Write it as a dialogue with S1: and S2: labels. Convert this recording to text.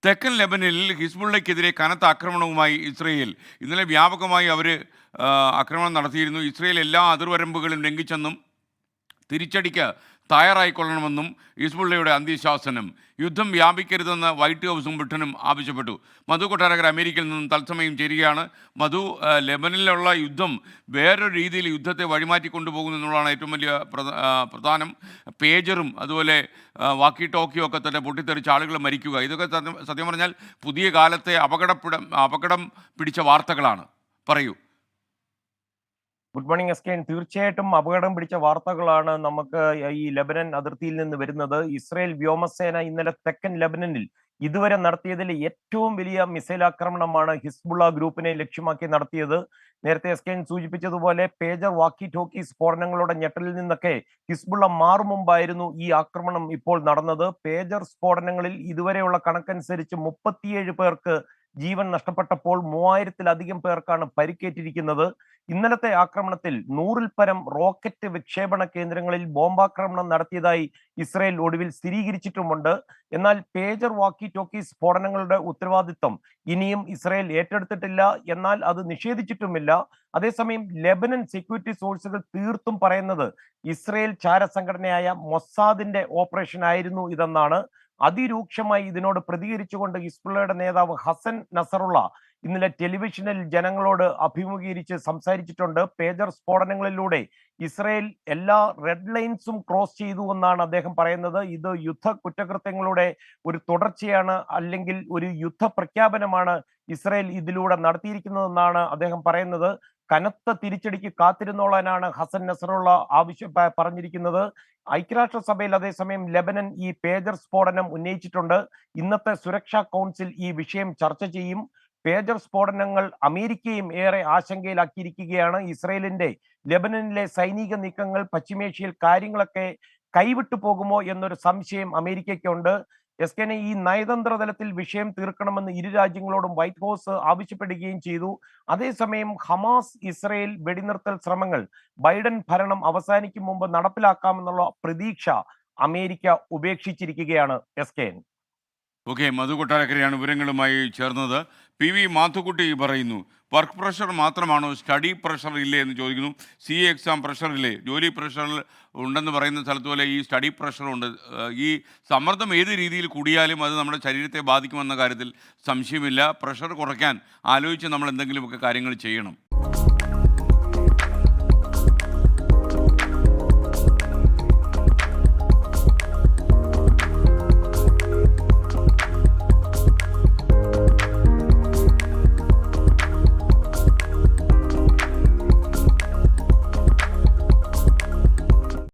S1: തെക്കൻ ലെബനനിൽ ഹിസ്ബുള്ളയ്ക്കെതിരെ കനത്ത ആക്രമണവുമായി ഇസ്രയേൽ. ഇന്നലെ വ്യാപകമായി അവർ ആക്രമണം നടത്തിയിരുന്നു. ഇസ്രയേൽ എല്ലാ അതിർവരമ്പുകളും ലംഘിച്ചെന്നും തിരിച്ചടിക്ക് തയ്യാറായിക്കൊള്ളണമെന്നും ഹിസ്ബുള്ളയുടെ അന്ത്യശാസനം. യുദ്ധം വ്യാപിക്കരുതെന്ന് വൈറ്റ് ഹൗസും ബ്രിട്ടനും ആവശ്യപ്പെട്ടു. മധു കൊട്ടാരക്കര അമേരിക്കയിൽ നിന്നും തത്സമയം ചേരുകയാണ്. മധു, ലെബനനിലുള്ള യുദ്ധം വേറൊരു രീതിയിൽ യുദ്ധത്തെ വഴിമാറ്റി കൊണ്ടുപോകുന്നു എന്നുള്ളതാണ് ഏറ്റവും വലിയ പ്രധാനം. പേജറും അതുപോലെ വാക്കി ടോക്കിയോ ഒക്കെ തന്നെ പൊട്ടിത്തെറിച്ച് ആളുകൾ മരിക്കുക, ഇതൊക്കെ സത്യം പറഞ്ഞാൽ പുതിയ കാലത്തെ അപകടം പിടിച്ച വാർത്തകളാണ്. പറയൂ.
S2: ഗുഡ് മോർണിംഗ് എസ്കെൻ. തീർച്ചയായിട്ടും അപകടം പിടിച്ച വാർത്തകളാണ് നമുക്ക് ഈ ലെബനൻ അതിർത്തിയിൽ നിന്ന് വരുന്നത്. ഇസ്രയേൽ വ്യോമസേന ഇന്നലെ തെക്കൻ ലെബനനിൽ ഇതുവരെ നടത്തിയതിൽ ഏറ്റവും വലിയ മിസൈൽ ആക്രമണമാണ് ഹിസ്ബുള്ള ഗ്രൂപ്പിനെ ലക്ഷ്യമാക്കി നടത്തിയത്. നേരത്തെ എസ്കെൻ സൂചിപ്പിച്ചതുപോലെ പേജർ വാക്കി ടോക്കി സ്ഫോടനങ്ങളുടെ ഞെട്ടലിൽ നിന്നൊക്കെ ഹിസ്ബുള്ള മാറും മുമ്പായിരുന്നു ഈ ആക്രമണം ഇപ്പോൾ നടന്നത്. പേജർ സ്ഫോടനങ്ങളിൽ ഇതുവരെയുള്ള കണക്കനുസരിച്ച് 37 പേർക്ക് ജീവൻ നഷ്ടപ്പെട്ടപ്പോൾ 3000-ലധികം പേർക്കാണ് പരിക്കേറ്റിരിക്കുന്നത്. ഇന്നലത്തെ ആക്രമണത്തിൽ 100-ൽ പരം റോക്കറ്റ് വിക്ഷേപണ കേന്ദ്രങ്ങളിൽ ബോംബാക്രമണം നടത്തിയതായി ഇസ്രയേൽ ഒടുവിൽ സ്ഥിരീകരിച്ചിട്ടുമുണ്ട്. എന്നാൽ പേജർ വാക്കി ടോക്കി സ്ഫോടനങ്ങളുടെ ഉത്തരവാദിത്വം ഇനിയും ഇസ്രയേൽ ഏറ്റെടുത്തിട്ടില്ല, എന്നാൽ അത് നിഷേധിച്ചിട്ടുമില്ല. അതേസമയം ലെബനൻ സെക്യൂരിറ്റി സോഴ്സുകൾ തീർത്തും പറയുന്നത് ഇസ്രയേൽ ചാരസംഘടനയായ മൊസാദിന്റെ ഓപ്പറേഷൻ ആയിരുന്നു ഇതെന്നാണ്. അതിരൂക്ഷമായി ഇതിനോട് പ്രതികരിച്ചുകൊണ്ട് ഹിസ്ബുള്ളയുടെ നേതാവ് ഹസൻ നസറുള്ള ഇന്നലെ ടെലിവിഷനിൽ ജനങ്ങളോട് അഭിമുഖീകരിച്ച് സംസാരിച്ചിട്ടുണ്ട്. പേജർ സ്ഫോടനങ്ങളിലൂടെ ഇസ്രയേൽ എല്ലാ റെഡ് ലൈൻസും ക്രോസ് ചെയ്തു എന്നാണ് അദ്ദേഹം പറയുന്നത്. ഇത് യുദ്ധ കുറ്റകൃത്യങ്ങളുടെ ഒരു തുടർച്ചയാണ്, അല്ലെങ്കിൽ ഒരു യുദ്ധ പ്രഖ്യാപനമാണ് ഇസ്രയേൽ ഇതിലൂടെ നടത്തിയിരിക്കുന്നതെന്നാണ് അദ്ദേഹം പറയുന്നത്. കനത്ത തിരിച്ചടിക്ക് കാത്തിരുന്നോളാനാണ് ഹസൻ നസറുള്ള പറഞ്ഞിരിക്കുന്നത്. ഐക്യരാഷ്ട്രസഭയിൽ അതേസമയം ലെബനൻ ഈ പേജർ സ്ഫോടനം ഉന്നയിച്ചിട്ടുണ്ട്. ഇന്നത്തെ സുരക്ഷാ കൗൺസിൽ ഈ വിഷയം ചർച്ച ചെയ്യും. പേജർ സ്ഫോടനങ്ങൾ അമേരിക്കയും ഏറെ ആശങ്കയിലാക്കിയിരിക്കുകയാണ്. ഇസ്രയേലിന്റെ ലെബനനിലെ സൈനിക നീക്കങ്ങൾ പശ്ചിമേഷ്യയിൽ കാര്യങ്ങളൊക്കെ കൈവിട്ടു പോകുമോ എന്നൊരു സംശയം അമേരിക്കയ്ക്കുണ്ട്. എസ്കെനെ, ഈ നയതന്ത്ര തലത്തിൽ വിഷയം തീർക്കണമെന്ന് ഇരു രാജ്യങ്ങളോടും വൈറ്റ് ഹൗസ് ആവശ്യപ്പെടുകയും ചെയ്തു. അതേസമയം ഹമാസ് ഇസ്രയേൽ വെടിനിർത്തൽ ശ്രമങ്ങൾ ബൈഡൻ ഭരണം അവസാനിക്കും മുമ്പ് നടപ്പിലാക്കാമെന്നുള്ള പ്രതീക്ഷ അമേരിക്ക ഉപേക്ഷിച്ചിരിക്കുകയാണ്. എസ്കെൻ.
S1: ഓക്കെ, മധു കൊട്ടാരക്കരയാണ് വിവരങ്ങളുമായി ചേർന്നത്. പി വി മാത്തുക്കുട്ടി പറയുന്നു, വർക്ക് പ്രഷർ മാത്രമാണോ, സ്റ്റഡി പ്രഷർ ഇല്ലേ എന്ന് ചോദിക്കുന്നു. CA എക്സാം പ്രഷർ ഇല്ലേ? ജോലി പ്രഷർ ഉണ്ടെന്ന് പറയുന്ന സ്ഥലത്ത് പോലെ ഈ സ്റ്റഡി പ്രഷറുണ്ട്. ഈ സമ്മർദ്ദം ഏത് രീതിയിൽ കൂടിയാലും അത് നമ്മുടെ ശരീരത്തെ ബാധിക്കുമെന്ന കാര്യത്തിൽ സംശയമില്ല. പ്രഷർ കുറയ്ക്കാൻ ആലോചിച്ച് നമ്മൾ എന്തെങ്കിലുമൊക്കെ കാര്യങ്ങൾ ചെയ്യണം.